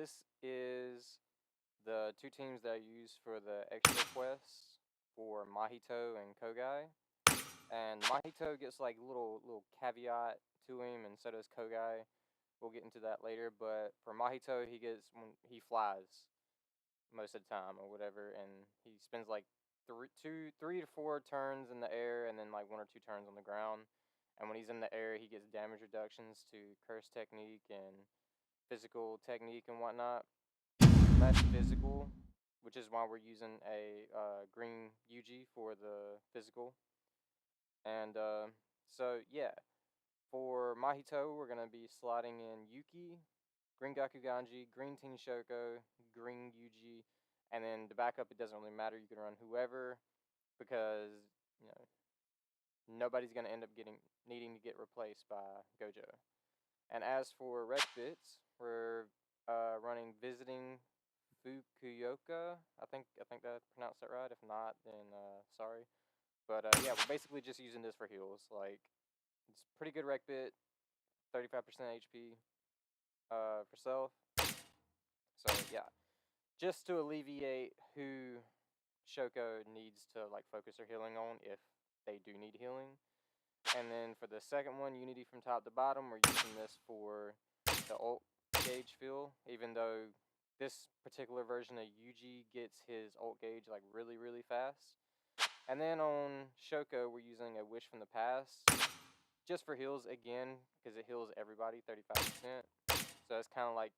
this is the two teams that I use for the extra quests for Mahito and Ko Guy. And Mahito gets like little caveat to him, and so does Ko Guy. We'll get into that later. But for Mahito, he flies most of the time or whatever, and he spends like 3 to 4 turns in the air, and then like 1 or 2 turns on the ground. And when he's in the air, he gets damage reductions to curse technique and physical technique and whatnot. Less physical, which is why we're using a green Yuji for the physical. And so yeah, for Mahito, we're gonna be slotting in Yuki, Green Gakuganji, Green Teen Shoko, Green Yuji, and then the backup, it doesn't really matter. You can run whoever, because you know nobody's gonna end up needing to get replaced by Gojo. And as for rec bits, we're running Visiting Fukuoka. I think that I pronounced that right. If not, then sorry. But yeah, we're basically just using this for heals. Like, it's pretty good rec bit, 35% HP for self. So yeah, just to alleviate who Shoko needs to like focus their healing on if they do need healing. And then for the second one, Unity from top to bottom, we're using this for the ult gauge fill, even though this particular version of Yuji gets his ult gauge like really fast. And then on Shoko, we're using a Wish from the Past, just for heals again, because it heals everybody 35%. So it's kind of like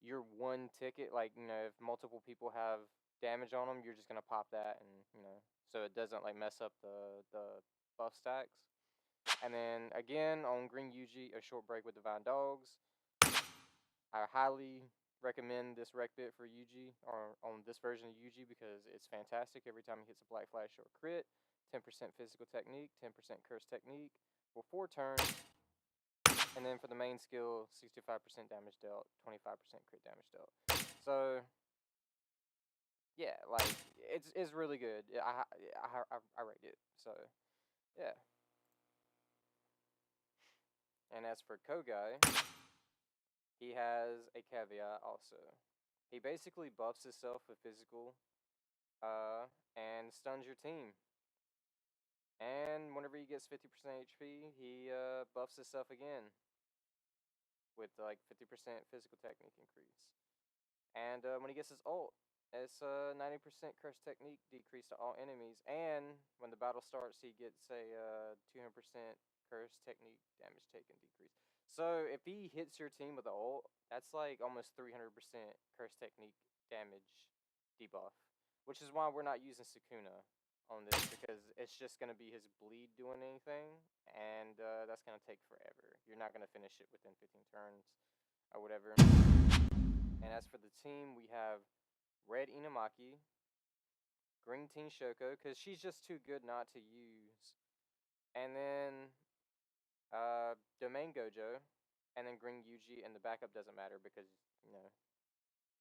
your one ticket, like, if multiple people have damage on them, you're just gonna pop that, and so it doesn't like mess up the buff stacks. And then again on Green Yuji, a short break with Divine Dogs. I highly recommend this rec bit for Yuji, or on this version of Yuji, because it's fantastic. Every time he hits a Black Flash or crit, 10% physical technique, 10% curse technique for 4 turns. And then for the main skill, 65% damage dealt, 25% crit damage dealt. So yeah, like it's really good. I rate it. So yeah. And as for Ko Guy, he has a caveat also. He basically buffs himself with physical, and stuns your team. And whenever he gets 50% HP, he buffs himself again with like 50% physical technique increase. And when he gets his ult, it's 90% curse technique decrease to all enemies. And when the battle starts, he gets a 200% curse technique damage taken decrease. So if he hits your team with the ult, that's like almost 300% curse technique damage debuff. Which is why we're not using Sukuna on this, because it's just going to be his bleed doing anything, and that's going to take forever. You're not going to finish it within 15 turns or whatever. And as for the team, we have Red Inamaki, Green Teen Shoko, because she's just too good not to use, and then Domain Gojo, and then Green Yuji, and the backup doesn't matter because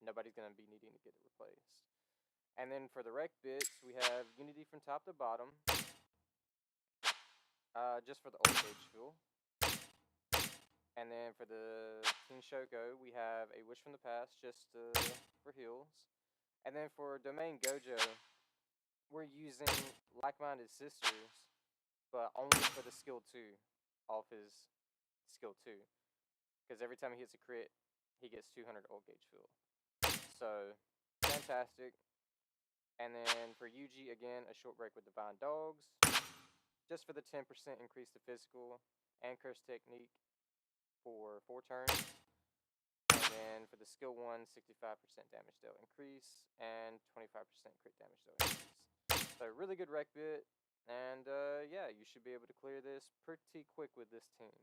nobody's going to be needing to get it replaced. And then for the rec bits, we have Unity from top to bottom, just for the ult gauge fuel. And then for the Teen Shoko, we have a Wish from the Past, just for heals. And then for Domain Gojo, we're using Like-Minded Sisters, but only for the skill 2 off his skill 2. Because every time he hits a crit, he gets 200 ult gauge fuel. So, fantastic. And then for Yuji, again, a short break with Divine Dogs, just for the 10% increase to physical and curse technique for 4 turns. And then for the skill 1, 65% damage dealt increase and 25% crit damage dealt increase. So really good rec bit, and yeah, you should be able to clear this pretty quick with this team.